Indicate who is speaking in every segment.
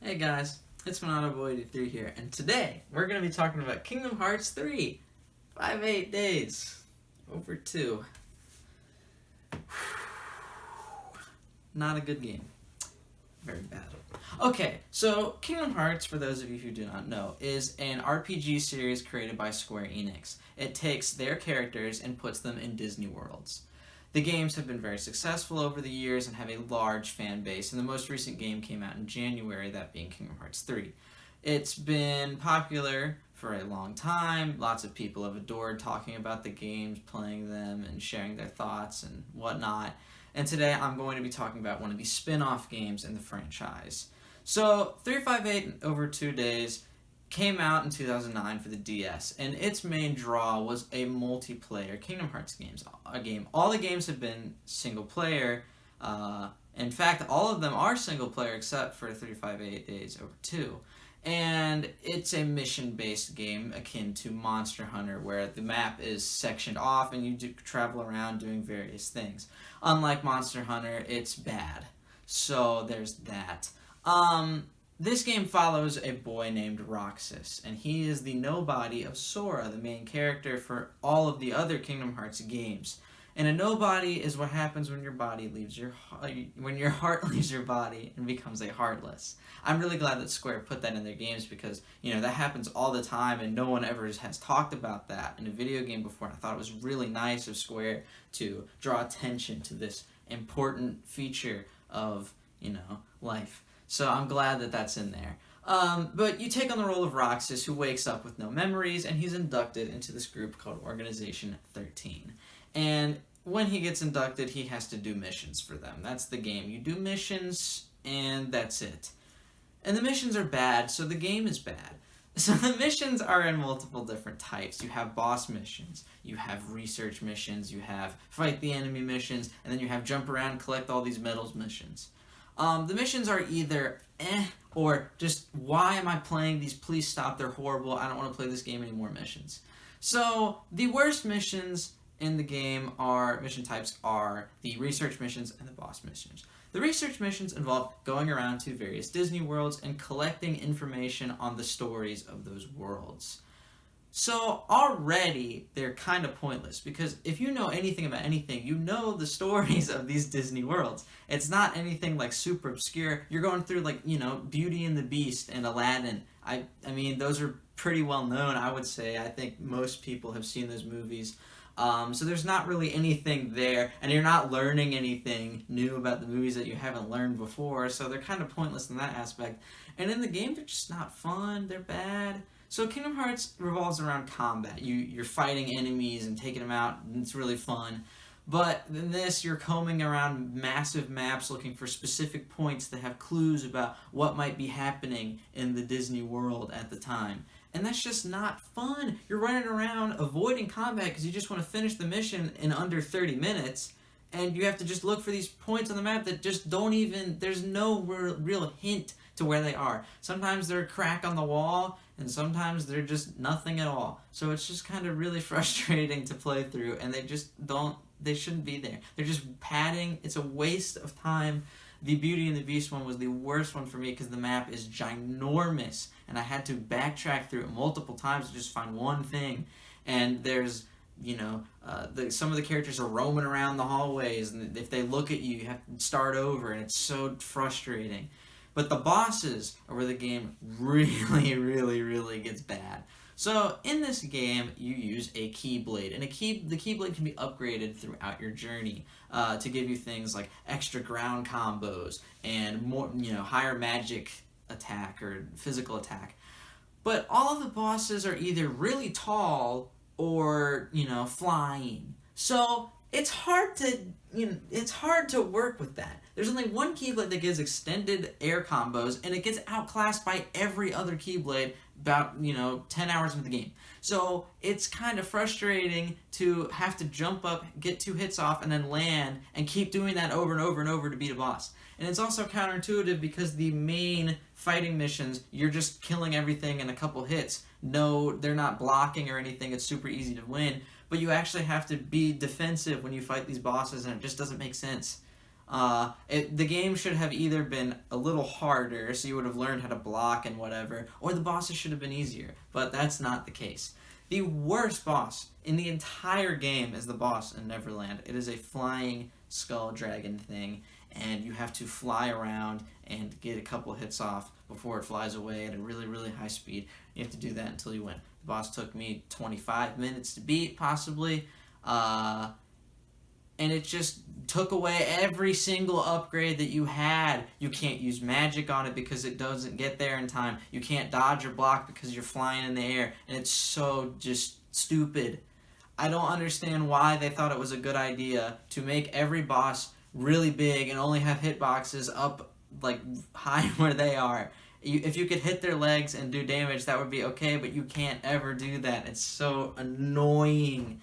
Speaker 1: Hey guys, it's Monadoboy83 here, and today we're going to be talking about Kingdom Hearts 3. 5-8 days. Over 2. Not a good game. Very bad. Okay, so Kingdom Hearts, for those of you who do not know, is an RPG series created by Square Enix. It takes their characters and puts them in Disney worlds. The games have been very successful over the years and have a large fan base, and the most recent game came out in January, that being Kingdom Hearts 3. It's been popular for a long time. Lots of people have adored talking about the games, playing them, and sharing their thoughts and whatnot. And today I'm going to be talking about one of the spin-off games in the franchise. So, 358 over 2 days came out in 2009 for the DS, and its main draw was a multiplayer Kingdom Hearts game. All the games have been single player. In fact, all of them are single player except for 358 Days Over 2. And it's a mission-based game akin to Monster Hunter, where the map is sectioned off and you travel around doing various things. Unlike Monster Hunter, it's bad. So there's that. This game follows a boy named Roxas, and he is the nobody of Sora, the main character for all of the other Kingdom Hearts games. And a nobody is what happens when your heart leaves your body and becomes a heartless. I'm really glad that Square put that in their games because, that happens all the time and no one ever has talked about that in a video game before. And I thought it was really nice of Square to draw attention to this important feature of, life. So I'm glad that that's in there. But you take on the role of Roxas, who wakes up with no memories, and he's inducted into this group called Organization 13. And when he gets inducted, he has to do missions for them. That's the game. You do missions, and that's it. And the missions are bad, so the game is bad. So the missions are in multiple different types. You have boss missions, you have research missions, you have fight the enemy missions, and then you have jump around, collect all these medals missions. The missions are either or just, why am I playing these? Please stop, they're horrible, I don't want to play this game anymore missions. So the worst missions in the game mission types are the research missions and the boss missions. The research missions involve going around to various Disney worlds and collecting information on the stories of those worlds. So already they're kind of pointless, because if you know anything about anything, you know the stories of these Disney worlds. It's not anything like super obscure. You're going through Beauty and the Beast and Aladdin. I mean, those are pretty well known, I would say. I think most people have seen those movies. So there's not really anything there, and you're not learning anything new about the movies that you haven't learned before, so they're kind of pointless in that aspect. And in the game, they're just not fun, they're bad. So Kingdom Hearts revolves around combat. You're fighting enemies and taking them out, and it's really fun. But in this, you're combing around massive maps looking for specific points that have clues about what might be happening in the Disney world at the time. And that's just not fun. You're running around avoiding combat because you just want to finish the mission in under 30 minutes. And you have to just look for these points on the map that just there's no real hint to where they are. Sometimes they're a crack on the wall, and sometimes they're just nothing at all. So it's just kind of really frustrating to play through, and they shouldn't be there. They're just padding. It's a waste of time. The Beauty and the Beast one was the worst one for me because the map is ginormous, and I had to backtrack through it multiple times to just find one thing. And there's some of the characters are roaming around the hallways, and if they look at you, you have to start over, and it's so frustrating. But the bosses are where the game really, really, really gets bad. So in this game, you use a Keyblade, and the Keyblade can be upgraded throughout your journey to give you things like extra ground combos and more, higher magic attack or physical attack. But all of the bosses are either really tall or flying. So it's hard to work with that. There's only one Keyblade that gives extended air combos, and it gets outclassed by every other Keyblade about 10 hours into the game. So it's kind of frustrating to have to jump up, get 2 hits off, and then land, and keep doing that over and over and over to beat a boss. And it's also counterintuitive because the main fighting missions, you're just killing everything in a couple hits. No, they're not blocking or anything. It's super easy to win. But you actually have to be defensive when you fight these bosses, and it just doesn't make sense. The game should have either been a little harder, so you would have learned how to block and whatever, or the bosses should have been easier, but that's not the case. The worst boss in the entire game is the boss in Neverland. It is a flying skull dragon thing, and you have to fly around and get a couple hits off before it flies away at a really, really high speed. You have to do that until you win. The boss took me 25 minutes to beat, possibly. And it just took away every single upgrade that you had. You can't use magic on it because it doesn't get there in time. You can't dodge or block because you're flying in the air, and it's so just stupid. I don't understand why they thought it was a good idea to make every boss really big and only have hitboxes up like high where they are. If you could hit their legs and do damage, that would be okay, but you can't ever do that. It's so annoying.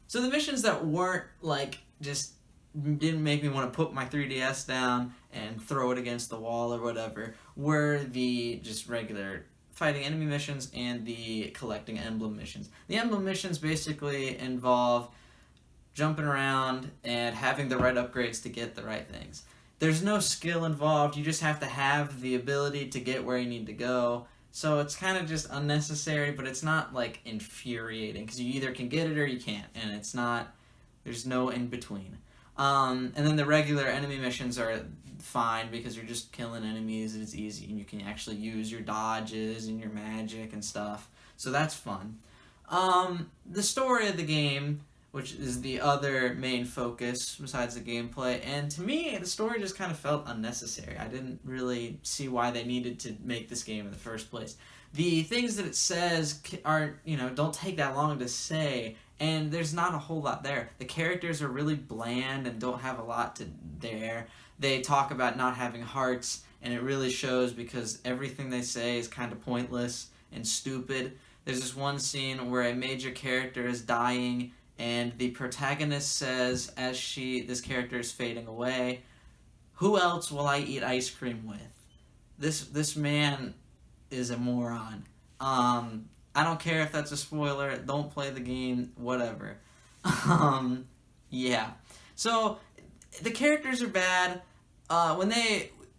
Speaker 1: So the missions that weren't like just didn't make me want to put my 3DS down and throw it against the wall or whatever were the just regular fighting enemy missions and the collecting emblem missions. The emblem missions basically involve jumping around and having the right upgrades to get the right things. There's no skill involved, you just have to have the ability to get where you need to go. So it's kind of just unnecessary, but it's not like infuriating because you either can get it or you can't, and it's not, there's no in between. And then the regular enemy missions are fine because you're just killing enemies and it's easy and you can actually use your dodges and your magic and stuff. So that's fun. The story of the game, which is the other main focus besides the gameplay, and to me the story just kind of felt unnecessary. I didn't really see why they needed to make this game in the first place. The things that it says are, don't take that long to say, and there's not a whole lot there. The characters are really bland and don't have a lot to there. They talk about not having hearts, and it really shows because everything they say is kind of pointless and stupid. There's this one scene where a major character is dying, and the protagonist says, as this character is fading away, "Who else will I eat ice cream with?" This man is a moron. I don't care if that's a spoiler. Don't play the game. Whatever. Yeah. So the characters are bad.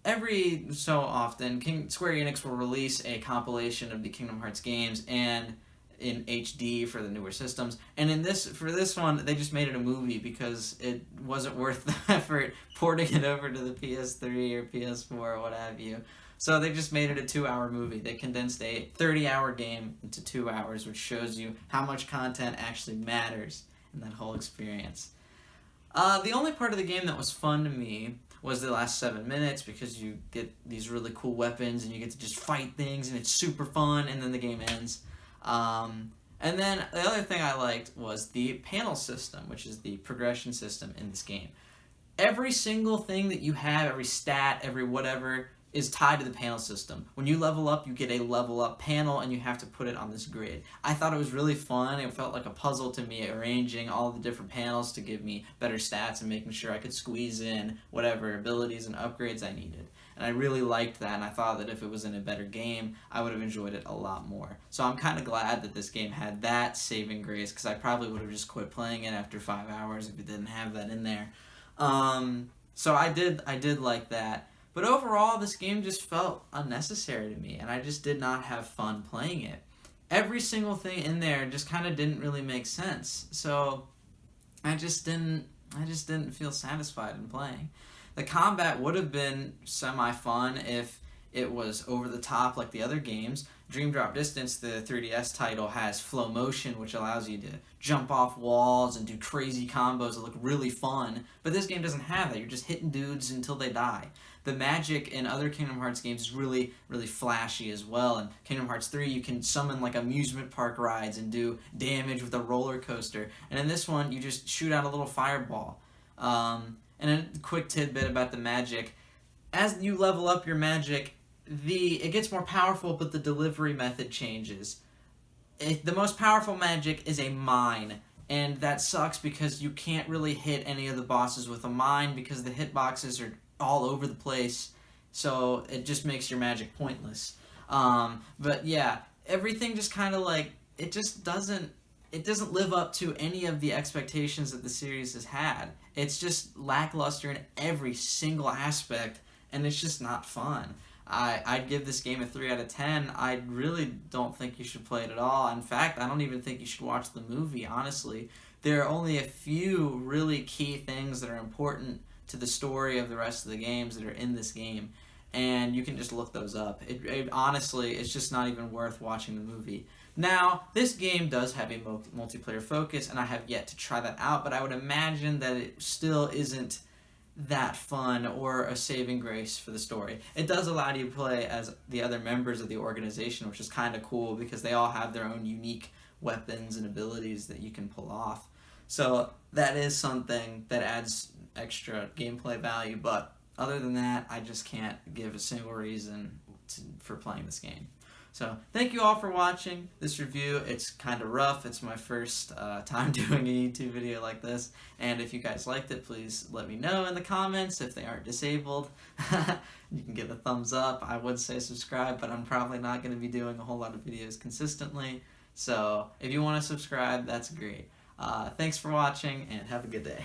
Speaker 1: Every so often, Square Enix will release a compilation of the Kingdom Hearts games and in HD for the newer systems, and for this one they just made it a movie because it wasn't worth the effort porting it over to the PS3 or PS4 or what have you. So they just made it a 2-hour movie. They condensed a 30-hour game into 2 hours, which shows you how much content actually matters in that whole experience. The only part of the game that was fun to me was the last 7 minutes because you get these really cool weapons and you get to just fight things and it's super fun, and then the game ends. And then the other thing I liked was the panel system, which is the progression system in this game. Every single thing that you have, every stat, every whatever, is tied to the panel system. When you level up, you get a level up panel and you have to put it on this grid. I thought it was really fun. It felt like a puzzle to me, arranging all the different panels to give me better stats and making sure I could squeeze in whatever abilities and upgrades I needed. And I really liked that, and I thought that if it was in a better game, I would have enjoyed it a lot more. So I'm kind of glad that this game had that saving grace, because I probably would have just quit playing it after 5 hours if it didn't have that in there. So I did like that. But overall, this game just felt unnecessary to me, and I just did not have fun playing it. Every single thing in there just kind of didn't really make sense. So I just didn't feel satisfied in playing. The combat would have been semi-fun if it was over the top like the other games. Dream Drop Distance, the 3DS title, has flow motion, which allows you to jump off walls and do crazy combos that look really fun. But this game doesn't have that. You're just hitting dudes until they die. The magic in other Kingdom Hearts games is really, really flashy as well. In Kingdom Hearts 3, you can summon like amusement park rides and do damage with a roller coaster. And in this one, you just shoot out a little fireball. And a quick tidbit about the magic. As you level up your magic, it gets more powerful, but the delivery method changes. The most powerful magic is a mine, and that sucks because you can't really hit any of the bosses with a mine because the hitboxes are all over the place, so it just makes your magic pointless. But yeah, everything just kind of like, it just doesn't it doesn't live up to any of the expectations that the series has had. It's just lackluster in every single aspect, and it's just not fun. I'd give this game a 3 out of 10. I really don't think you should play it at all. In fact, I don't even think you should watch the movie, honestly. There are only a few really key things that are important to the story of the rest of the games that are in this game, and you can just look those up. Honestly, it's just not even worth watching the movie. Now, this game does have a multiplayer focus, and I have yet to try that out, but I would imagine that it still isn't that fun or a saving grace for the story. It does allow you to play as the other members of the organization, which is kind of cool because they all have their own unique weapons and abilities that you can pull off. So that is something that adds extra gameplay value, but other than that, I just can't give a single reason for playing this game. So thank you all for watching this review. It's kind of rough. It's my first time doing a YouTube video like this, and if you guys liked it, please let me know in the comments if they aren't disabled. You can give a thumbs up. I would say subscribe, but I'm probably not going to be doing a whole lot of videos consistently, so if you want to subscribe, that's great. Thanks for watching, and have a good day.